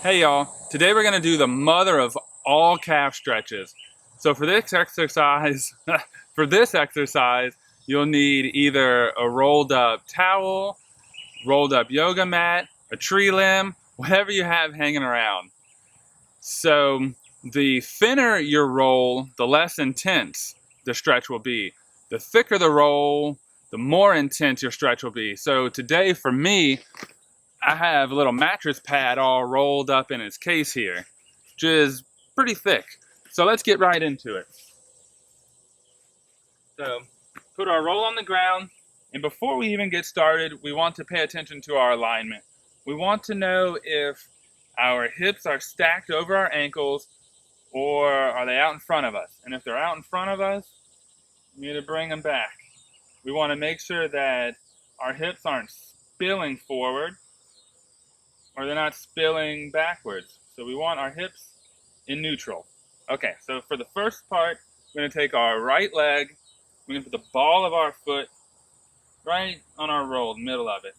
Hey y'all, today we're gonna do the mother of all calf stretches. So for this exercise, you'll need either a rolled up towel, rolled up yoga mat, a tree limb, whatever you have hanging around. So the thinner your roll, the less intense the stretch will be. The thicker the roll, the more intense your stretch will be. So today for me, I have a little mattress pad all rolled up in its case here, which is pretty thick. So let's get right into it. So put our roll on the ground, and before we even get started, we want to pay attention to our alignment. We want to know if our hips are stacked over our ankles or are they out in front of us. And if they're out in front of us, we need to bring them back. We want to make sure that our hips aren't spilling forward or they're not spilling backwards. So we want our hips in neutral. Okay, so for the first part, we're going to take our right leg, we're going to put the ball of our foot right on our roll, middle of it.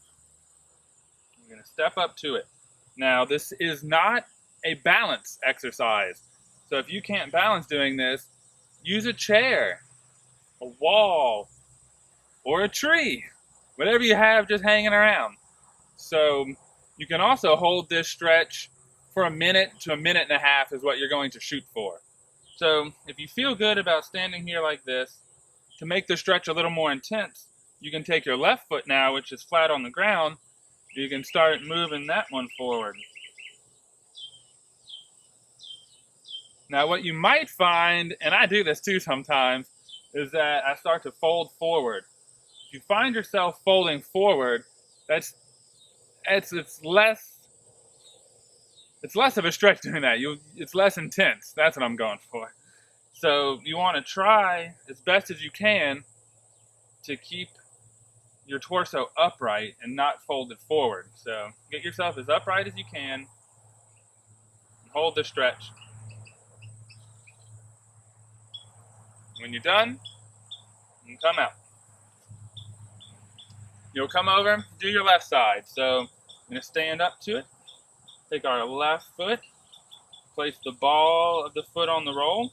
We're going to step up to it. Now, this is not a balance exercise. So if you can't balance doing this, use a chair, a wall, or a tree, whatever you have just hanging around. So you can also hold this stretch for a minute to a minute and a half is what you're going to shoot for. So if you feel good about standing here like this, to make the stretch a little more intense, you can take your left foot now, which is flat on the ground, you can start moving that one forward. Now what you might find, and I do this too sometimes, is that I start to fold forward. If you find yourself folding forward, it's less of a stretch doing that. It's less intense. That's what I'm going for. So you want to try as best as you can to keep your torso upright and not folded forward. So get yourself as upright as you can and hold the stretch. When you're done, you can come out. You'll come over, do your left side. So I'm going to stand up to it. Take our left foot, place the ball of the foot on the roll,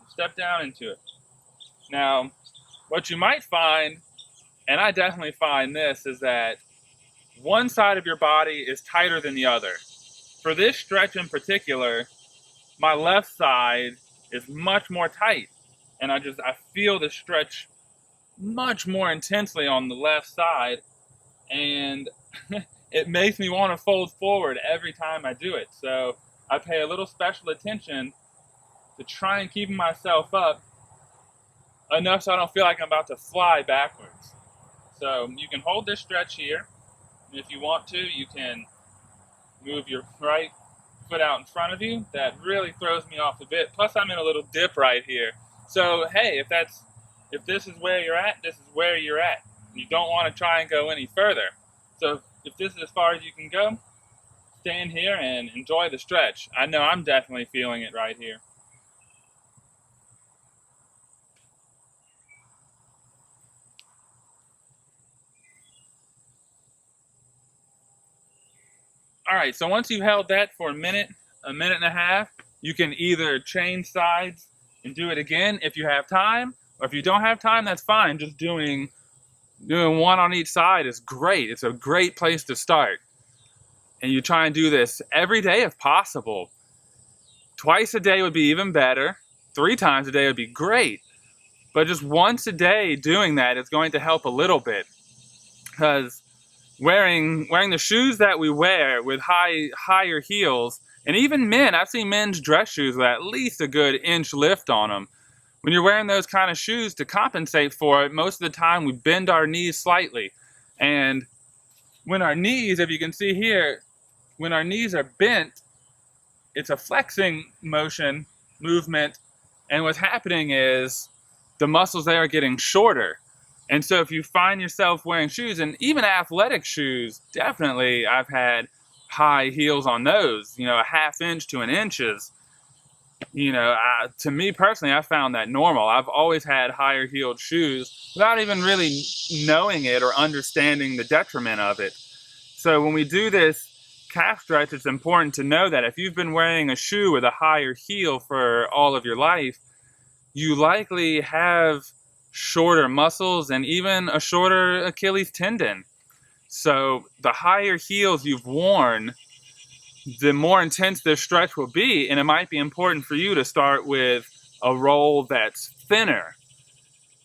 step down into it. Now, what you might find, and I definitely find this, is that one side of your body is tighter than the other. For this stretch in particular, my left side is much more tight, and I feel the stretch much more intensely on the left side, and it makes me want to fold forward every time I do it. So I pay a little special attention to try and keep myself up enough so I don't feel like I'm about to fly backwards. So you can hold this stretch here. And if you want to, you can move your right foot out in front of you. That really throws me off a bit. Plus I'm in a little dip right here. So hey, if this is where you're at, this is where you're at. You don't want to try and go any further. So if this is as far as you can go, stand here and enjoy the stretch. I know I'm definitely feeling it right here. All right, so once you've held that for a minute and a half, you can either change sides and do it again if you have time, or if you don't have time, that's fine. Just doing one on each side is great. It's a great place to start. And you try and do this every day if possible. Twice a day would be even better. 3 times a day would be great. But just once a day doing that is going to help a little bit. Because wearing the shoes that we wear with higher heels, and even men, I've seen men's dress shoes with at least a good inch lift on them. When you're wearing those kind of shoes, to compensate for it, most of the time we bend our knees slightly. And when our knees, if you can see here, when our knees are bent, it's a flexing movement, and what's happening is the muscles there are getting shorter. And so if you find yourself wearing shoes, and even athletic shoes, definitely I've had high heels on those, a half inch to an inches. To me personally, I found that normal. I've always had higher heeled shoes without even really knowing it or understanding the detriment of it. So when we do this calf stretch, it's important to know that if you've been wearing a shoe with a higher heel for all of your life, you likely have shorter muscles and even a shorter Achilles tendon. So the higher heels you've worn, the more intense this stretch will be, and it might be important for you to start with a roll that's thinner.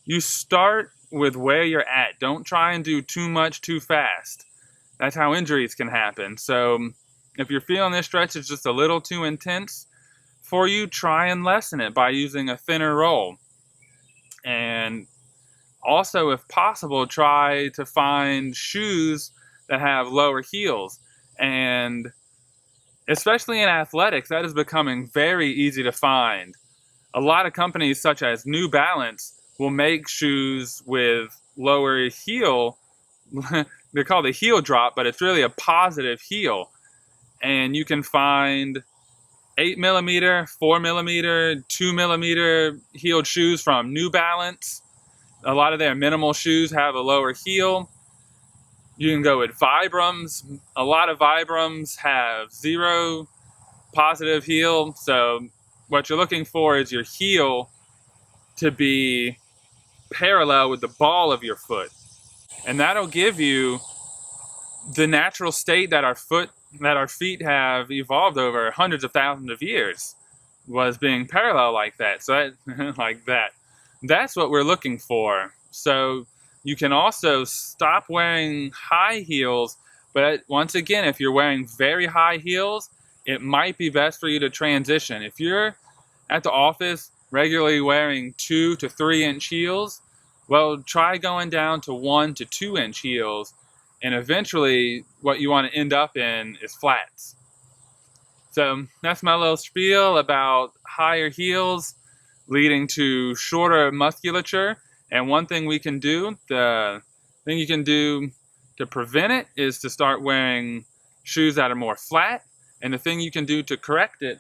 You start with where you're at. Don't try and do too much too fast. That's how injuries can happen. So if you're feeling this stretch is just a little too intense for you, try and lessen it by using a thinner roll. And also, if possible, try to find shoes that have lower heels. And especially in athletics, that is becoming very easy to find. A lot of companies such as New Balance will make shoes with lower heel. They're called a heel drop, but it's really a positive heel. And you can find 8mm, 4mm, 2mm heeled shoes from New Balance. A lot of their minimal shoes have a lower heel. You can go with Vibrams. A lot of Vibrams have 0 positive heel. So what you're looking for is your heel to be parallel with the ball of your foot. And that'll give you the natural state that our feet have evolved over hundreds of thousands of years, was being parallel like that. So like that. That's what we're looking for. So you can also stop wearing high heels, but once again, if you're wearing very high heels, it might be best for you to transition. If you're at the office regularly wearing 2 to 3 inch heels, well, try going down to 1 to 2 inch heels, and eventually what you want to end up in is flats. So that's my little spiel about higher heels leading to shorter musculature. And one thing we can do, the thing you can do to prevent it, is to start wearing shoes that are more flat. And the thing you can do to correct it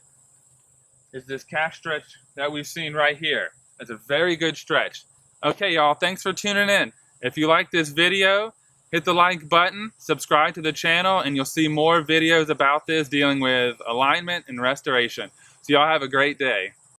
is this calf stretch that we've seen right here. It's a very good stretch. Okay, y'all, thanks for tuning in. If you like this video, hit the like button, subscribe to the channel, and you'll see more videos about this dealing with alignment and restoration. So y'all have a great day.